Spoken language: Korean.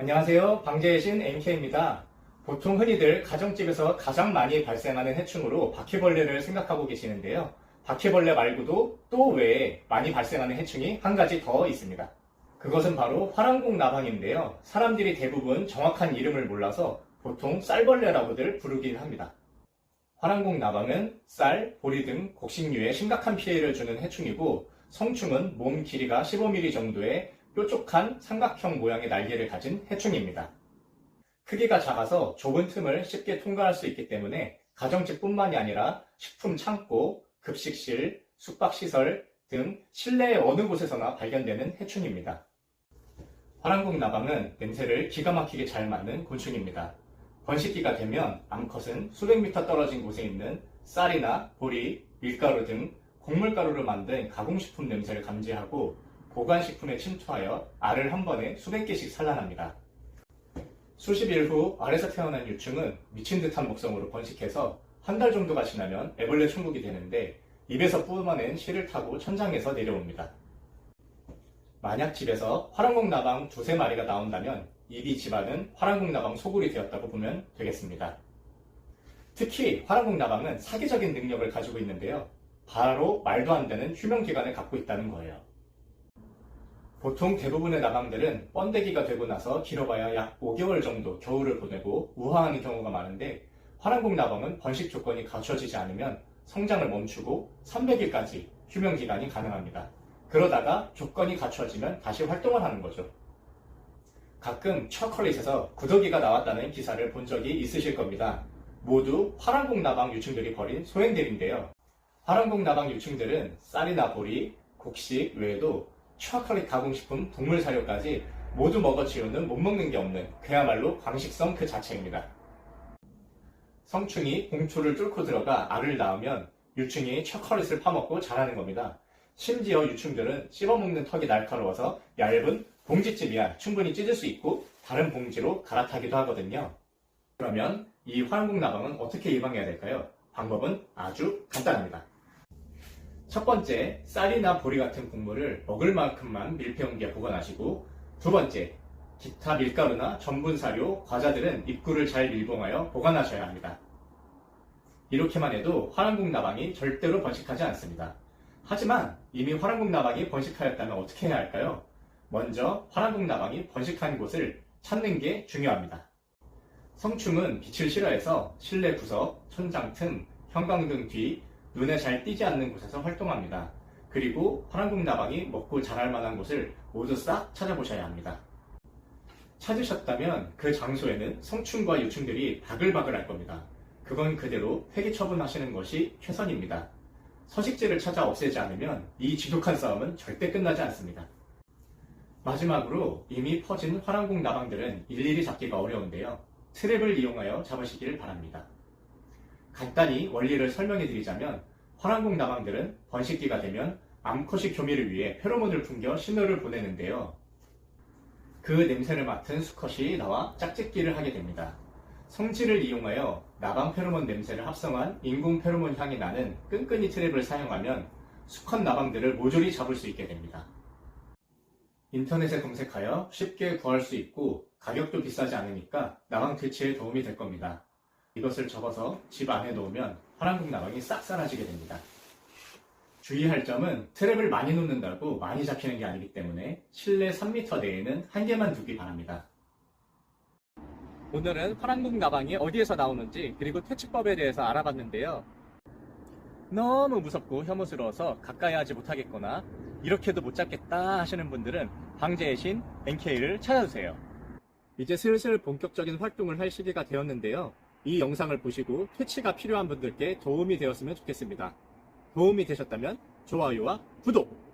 안녕하세요. 방제의 신 NK입니다. 보통 흔히들 가정집에서 가장 많이 발생하는 해충으로 바퀴벌레를 생각하고 계시는데요. 바퀴벌레 말고도 또 외에 많이 발생하는 해충이 한 가지 더 있습니다. 그것은 바로 화랑공나방인데요. 사람들이 대부분 정확한 이름을 몰라서 보통 쌀벌레라고들 부르긴 합니다. 화랑공나방은 쌀, 보리 등 곡식류에 심각한 피해를 주는 해충이고, 성충은 몸 길이가 15mm 정도의 뾰족한 삼각형 모양의 날개를 가진 해충입니다. 크기가 작아서 좁은 틈을 쉽게 통과할 수 있기 때문에 가정집뿐만이 아니라 식품 창고, 급식실, 숙박시설 등 실내의 어느 곳에서나 발견되는 해충입니다. 화랑공나방은 냄새를 기가 막히게 잘 맡는 곤충입니다. 번식기가 되면 암컷은 수백 미터 떨어진 곳에 있는 쌀이나 보리, 밀가루 등 곡물가루로 만든 가공식품 냄새를 감지하고 보관식품에 침투하여 알을 한 번에 수백 개씩 산란합니다. 수십 일 후 알에서 태어난 유충은 미친 듯한 목성으로 번식해서 한 달 정도가 지나면 애벌레 천국이 되는데, 입에서 뿜어낸 실을 타고 천장에서 내려옵니다. 만약 집에서 화랑공나방 두세 마리가 나온다면 이미 집안은 화랑공나방 소굴이 되었다고 보면 되겠습니다. 특히 화랑공나방은 사기적인 능력을 가지고 있는데요. 바로 말도 안 되는 휴명기간을 갖고 있다는 거예요. 보통 대부분의 나방들은 번데기가 되고 나서 길어봐야 약 5개월 정도 겨울을 보내고 우화하는 경우가 많은데, 화랑공나방은 번식 조건이 갖춰지지 않으면 성장을 멈추고 300일까지 휴명기간이 가능합니다. 그러다가 조건이 갖춰지면 다시 활동을 하는 거죠. 가끔 초콜릿에서 구더기가 나왔다는 기사를 본 적이 있으실 겁니다. 모두 화랑공나방 유충들이 벌인 소행들인데요. 화랑공나방 유충들은 쌀이나 보리, 곡식 외에도 초콜릿 가공식품, 동물 사료까지 모두 먹어치우는 못 먹는 게 없는 그야말로 광식성 그 자체입니다. 성충이 봉초를 뚫고 들어가 알을 낳으면 유충이 초콜릿을 파먹고 자라는 겁니다. 심지어 유충들은 씹어먹는 턱이 날카로워서 얇은 봉지쯤이야 충분히 찢을 수 있고 다른 봉지로 갈아타기도 하거든요. 그러면 이 화랑공나방은 어떻게 예방해야 될까요? 방법은 아주 간단합니다. 첫 번째, 쌀이나 보리 같은 곡물을 먹을 만큼만 밀폐용기에 보관하시고, 두 번째, 기타 밀가루나 전분 사료, 과자들은 입구를 잘 밀봉하여 보관하셔야 합니다. 이렇게만 해도 화랑공나방이 절대로 번식하지 않습니다. 하지만 이미 화랑공나방이 번식하였다면 어떻게 해야 할까요? 먼저 화랑공나방이 번식한 곳을 찾는 게 중요합니다. 성충은 빛을 싫어해서 실내 구석, 천장 틈, 형광등 뒤, 눈에 잘 띄지 않는 곳에서 활동합니다. 그리고 화랑공나방이 먹고 자랄 만한 곳을 모두 싹 찾아보셔야 합니다. 찾으셨다면 그 장소에는 성충과 유충들이 바글바글 할 겁니다. 그건 그대로 폐기 처분하시는 것이 최선입니다. 서식지를 찾아 없애지 않으면 이 지독한 싸움은 절대 끝나지 않습니다. 마지막으로 이미 퍼진 화랑공나방들은 일일이 잡기가 어려운데요. 트랩을 이용하여 잡으시길 바랍니다. 간단히 원리를 설명해 드리자면, 화랑공나방들은 번식기가 되면 암컷이 교미를 위해 페로몬을 풍겨 신호를 보내는데요. 그 냄새를 맡은 수컷이 나와 짝짓기를 하게 됩니다. 성질을 이용하여 나방 페로몬 냄새를 합성한 인공 페로몬 향이 나는 끈끈이 트랩을 사용하면 수컷 나방들을 모조리 잡을 수 있게 됩니다. 인터넷에 검색하여 쉽게 구할 수 있고 가격도 비싸지 않으니까 나방 퇴치에 도움이 될 겁니다. 이것을 접어서 집 안에 놓으면 화랑공나방이 싹 사라지게 됩니다. 주의할 점은 트랩을 많이 놓는다고 많이 잡히는 게 아니기 때문에 실내 3m 내에는 한 개만 두기 바랍니다. 오늘은 화랑공나방이 어디에서 나오는지 그리고 퇴치법에 대해서 알아봤는데요. 너무 무섭고 혐오스러워서 가까이 하지 못하겠거나 이렇게도 못 잡겠다 하시는 분들은 방제의 신 NK를 찾아주세요. 이제 슬슬 본격적인 활동을 할 시기가 되었는데요. 이 영상을 보시고 퇴치가 필요한 분들께 도움이 되었으면 좋겠습니다. 도움이 되셨다면 좋아요와 구독!